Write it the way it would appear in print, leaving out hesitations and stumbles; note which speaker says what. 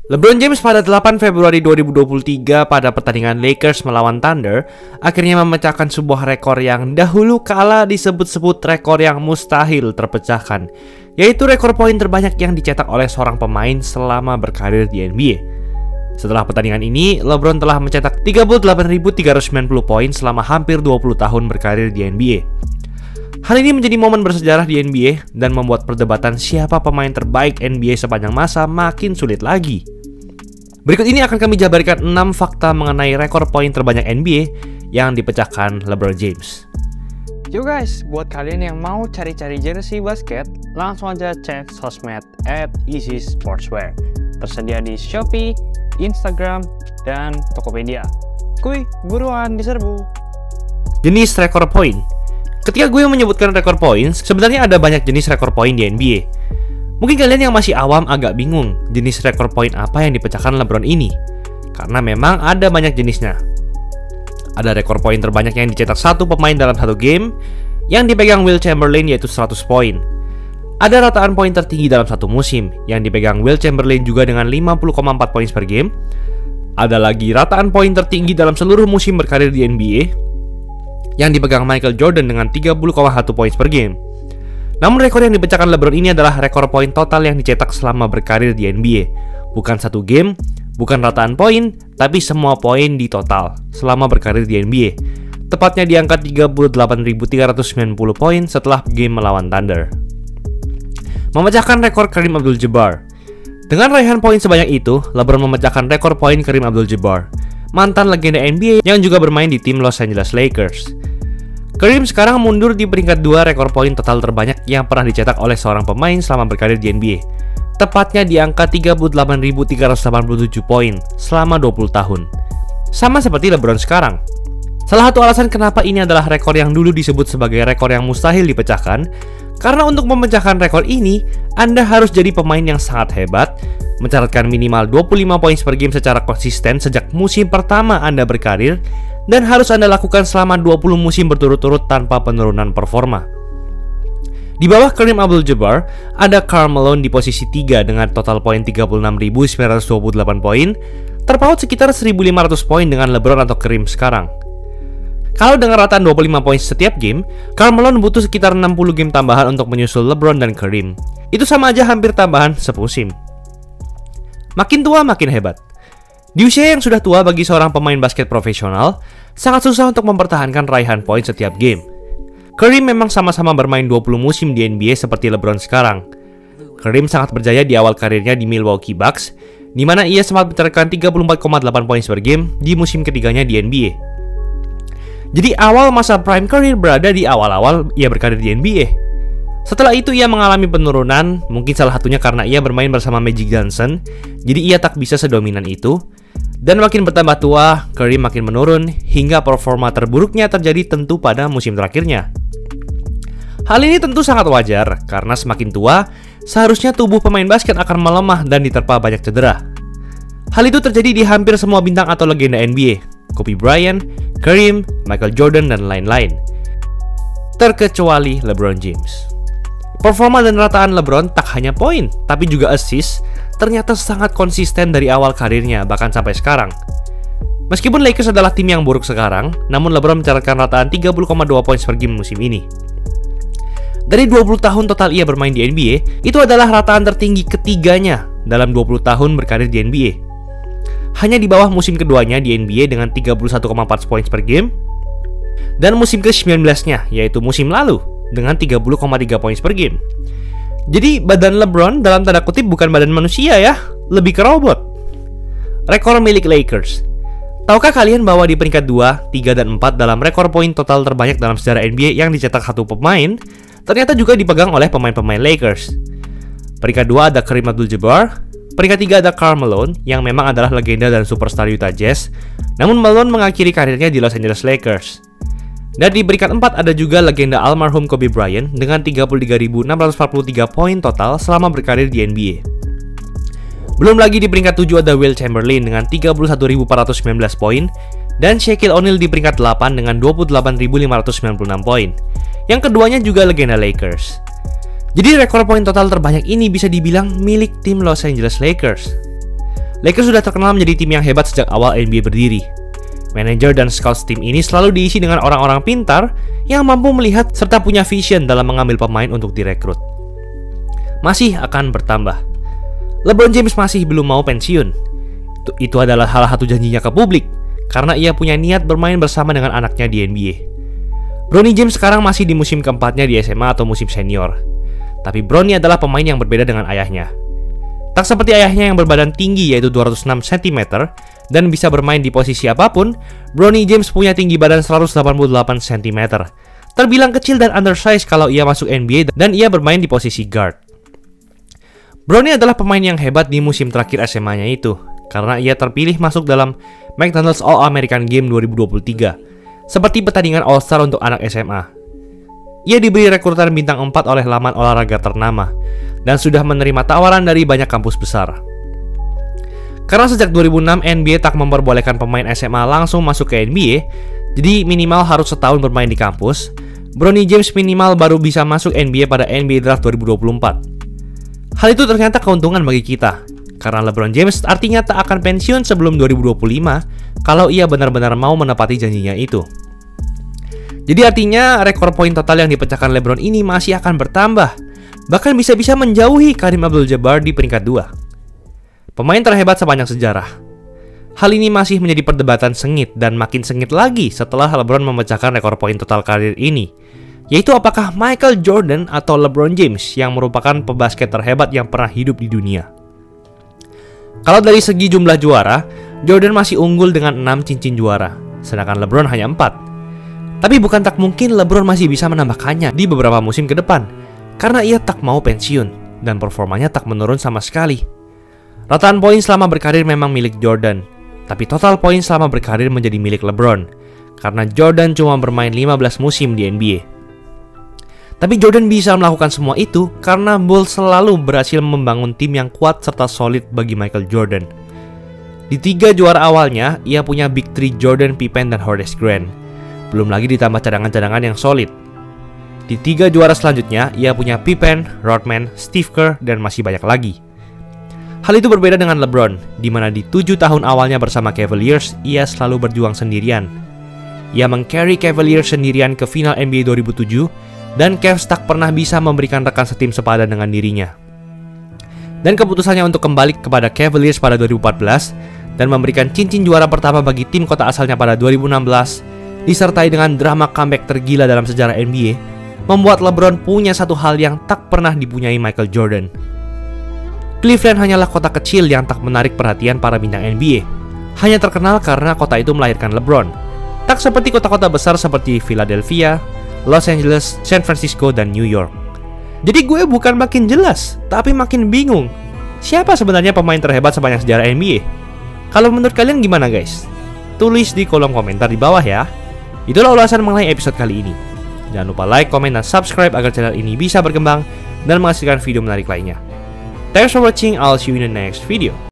Speaker 1: LeBron James pada 8 Februari 2023 pada pertandingan Lakers melawan Thunder akhirnya memecahkan sebuah rekor yang dahulu kala disebut-sebut rekor yang mustahil terpecahkan, yaitu rekor poin terbanyak yang dicetak oleh seorang pemain selama berkarir di NBA. Setelah pertandingan ini, LeBron telah mencetak 38.390 poin selama hampir 20 tahun berkarir di NBA. Hal ini menjadi momen bersejarah di NBA dan membuat perdebatan siapa pemain terbaik NBA sepanjang masa makin sulit lagi. Berikut ini akan kami jabarkan 6 fakta mengenai rekor poin terbanyak NBA yang dipecahkan LeBron James.
Speaker 2: Yo guys, buat kalian yang mau cari-cari jersey basket, langsung aja cek sosmed @easysportswear. Tersedia di Shopee, Instagram, dan Tokopedia. Kuy, buruan diserbu.
Speaker 1: Jenis rekor poin. Ketika gue menyebutkan rekor poin, sebenarnya ada banyak jenis rekor poin di NBA. Mungkin kalian yang masih awam agak bingung jenis rekor poin apa yang dipecahkan LeBron ini, karena memang ada banyak jenisnya. Ada rekor poin terbanyak yang dicetak satu pemain dalam satu game yang dipegang Wilt Chamberlain, yaitu 100 poin. Ada rataan poin tertinggi dalam satu musim yang dipegang Wilt Chamberlain juga dengan 50,4 poin per game. Ada lagi rataan poin tertinggi dalam seluruh musim berkarir di NBA yang dipegang Michael Jordan dengan 30,1 poin per game. Namun rekor yang dipecahkan LeBron ini adalah rekor poin total yang dicetak selama berkarir di NBA. Bukan satu game, bukan rataan poin, tapi semua poin di total selama berkarir di NBA. Tepatnya di angka 38.390 poin setelah game melawan Thunder. Memecahkan rekor Kareem Abdul-Jabbar. Dengan raihan poin sebanyak itu, LeBron memecahkan rekor poin Kareem Abdul-Jabbar, mantan legenda NBA yang juga bermain di tim Los Angeles Lakers. Kareem sekarang mundur di peringkat 2 rekor poin total terbanyak yang pernah dicetak oleh seorang pemain selama berkarir di NBA. Tepatnya di angka 38.387 poin selama 20 tahun. Sama seperti LeBron sekarang. Salah satu alasan kenapa ini adalah rekor yang dulu disebut sebagai rekor yang mustahil dipecahkan, karena untuk memecahkan rekor ini, Anda harus jadi pemain yang sangat hebat, mencatatkan minimal 25 poin per game secara konsisten sejak musim pertama Anda berkarir, dan harus Anda lakukan selama 20 musim berturut-turut tanpa penurunan performa. Di bawah Kareem Abdul-Jabbar, ada Karl Malone di posisi 3 dengan total poin 36.928 poin, terpaut sekitar 1.500 poin dengan LeBron atau Kareem sekarang. Kalau dengan rataan 25 poin setiap game, Karl Malone butuh sekitar 60 game tambahan untuk menyusul LeBron dan Kareem. Itu sama aja hampir tambahan semusim. Makin tua makin hebat. Di usia yang sudah tua bagi seorang pemain basket profesional, sangat susah untuk mempertahankan raihan poin setiap game. Kareem memang sama-sama bermain 20 musim di NBA seperti LeBron sekarang. Kareem sangat berjaya di awal karirnya di Milwaukee Bucks, di mana ia sempat mencatatkan 34,8 poin per game di musim ketiganya di NBA. Jadi awal masa prime career berada di awal-awal ia berkarir di NBA. Setelah itu ia mengalami penurunan, mungkin salah satunya karena ia bermain bersama Magic Johnson, jadi ia tak bisa sedominan itu. Dan makin bertambah tua, Kareem makin menurun, hingga performa terburuknya terjadi tentu pada musim terakhirnya. Hal ini tentu sangat wajar, karena semakin tua, seharusnya tubuh pemain basket akan melemah dan diterpa banyak cedera. Hal itu terjadi di hampir semua bintang atau legenda NBA, Kobe Bryant, Kareem, Michael Jordan, dan lain-lain. Terkecuali LeBron James. Performa dan rataan LeBron tak hanya poin, tapi juga assist, ternyata sangat konsisten dari awal karirnya, bahkan sampai sekarang. Meskipun Lakers adalah tim yang buruk sekarang, namun LeBron mencatatkan rataan 30,2 poin per game musim ini. Dari 20 tahun total ia bermain di NBA, itu adalah rataan tertinggi ketiganya dalam 20 tahun berkarir di NBA. Hanya di bawah musim keduanya di NBA dengan 31,4 poin per game, dan musim ke-19-nya, yaitu musim lalu, dengan 30,3 poin per game. Jadi badan LeBron dalam tanda kutip bukan badan manusia ya, lebih ke robot. Rekor milik Lakers. Tahukah kalian bahwa di peringkat 2, 3, dan 4 dalam rekor poin total terbanyak dalam sejarah NBA yang dicetak satu pemain, ternyata juga dipegang oleh pemain-pemain Lakers. Peringkat 2 ada Kareem Abdul-Jabbar, peringkat 3 ada Karl Malone yang memang adalah legenda dan superstar Utah Jazz, namun Malone mengakhiri karirnya di Los Angeles Lakers. Dan di peringkat 4 ada juga legenda almarhum Kobe Bryant dengan 33.643 poin total selama berkarir di NBA. Belum lagi di peringkat 7 ada Wilt Chamberlain dengan 31.419 poin, dan Shaquille O'Neal di peringkat 8 dengan 28.596 poin. Yang keduanya juga legenda Lakers. Jadi rekor poin total terbanyak ini bisa dibilang milik tim Los Angeles Lakers. Lakers sudah terkenal menjadi tim yang hebat sejak awal NBA berdiri. Manajer dan scouts tim ini selalu diisi dengan orang-orang pintar yang mampu melihat serta punya vision dalam mengambil pemain untuk direkrut. Masih akan bertambah. LeBron James masih belum mau pensiun. Itu adalah salah satu janjinya ke publik, karena ia punya niat bermain bersama dengan anaknya di NBA. Bronny James sekarang masih di musim keempatnya di SMA atau musim senior. Tapi Bronny adalah pemain yang berbeda dengan ayahnya. Tak seperti ayahnya yang berbadan tinggi yaitu 206 cm dan bisa bermain di posisi apapun, Bronny James punya tinggi badan 188 cm. Terbilang kecil dan undersized kalau ia masuk NBA dan ia bermain di posisi guard. Bronny adalah pemain yang hebat di musim terakhir SMA-nya itu, karena ia terpilih masuk dalam McDonald's All-American Game 2023, seperti pertandingan All-Star untuk anak SMA. Ia diberi rekrutan bintang 4 oleh laman olahraga ternama, dan sudah menerima tawaran dari banyak kampus besar. Karena sejak 2006 NBA tak memperbolehkan pemain SMA langsung masuk ke NBA, jadi minimal harus setahun bermain di kampus, Bronny James minimal baru bisa masuk NBA pada NBA Draft 2024. Hal itu ternyata keuntungan bagi kita, karena LeBron James artinya tak akan pensiun sebelum 2025 kalau ia benar-benar mau menepati janjinya itu. Jadi artinya rekor poin total yang dipecahkan LeBron ini masih akan bertambah, bahkan bisa-bisa menjauhi Kareem Abdul-Jabbar di peringkat 2. Pemain terhebat sepanjang sejarah. Hal ini masih menjadi perdebatan sengit dan makin sengit lagi setelah LeBron memecahkan rekor poin total karir ini, yaitu apakah Michael Jordan atau LeBron James yang merupakan pebasket terhebat yang pernah hidup di dunia. Kalau dari segi jumlah juara, Jordan masih unggul dengan 6 cincin juara, sedangkan LeBron hanya 4. Tapi bukan tak mungkin LeBron masih bisa menambahkannya di beberapa musim ke depan, karena ia tak mau pensiun dan performanya tak menurun sama sekali. Rataan poin selama berkarir memang milik Jordan, tapi total poin selama berkarir menjadi milik LeBron, karena Jordan cuma bermain 15 musim di NBA. Tapi Jordan bisa melakukan semua itu karena Bulls selalu berhasil membangun tim yang kuat serta solid bagi Michael Jordan. Di 3 juara awalnya, ia punya Big Three Jordan, Pippen, dan Horace Grant. Belum lagi ditambah cadangan-cadangan yang solid. Di 3 juara selanjutnya, ia punya Pippen, Rodman, Steve Kerr, dan masih banyak lagi. Hal itu berbeda dengan LeBron, di mana di 7 tahun awalnya bersama Cavaliers, ia selalu berjuang sendirian. Ia meng-carry Cavaliers sendirian ke final NBA 2007, dan Cavs tak pernah bisa memberikan rekan setim sepadan dengan dirinya. Dan keputusannya untuk kembali kepada Cavaliers pada 2014 dan memberikan cincin juara pertama bagi tim kota asalnya pada 2016, disertai dengan drama comeback tergila dalam sejarah NBA, membuat LeBron punya satu hal yang tak pernah dipunyai Michael Jordan. Cleveland hanyalah kota kecil yang tak menarik perhatian para bintang NBA, hanya terkenal karena kota itu melahirkan LeBron. Tak seperti kota-kota besar seperti Philadelphia, Los Angeles, San Francisco, dan New York. Jadi gue bukan makin jelas, tapi makin bingung. Siapa sebenarnya pemain terhebat sepanjang sejarah NBA? Kalau menurut kalian gimana guys? Tulis di kolom komentar di bawah ya. Itulah ulasan mengenai episode kali ini. Jangan lupa like, komen, dan subscribe agar channel ini bisa berkembang dan menghasilkan video menarik lainnya. Thanks for watching, I'll see you in the next video.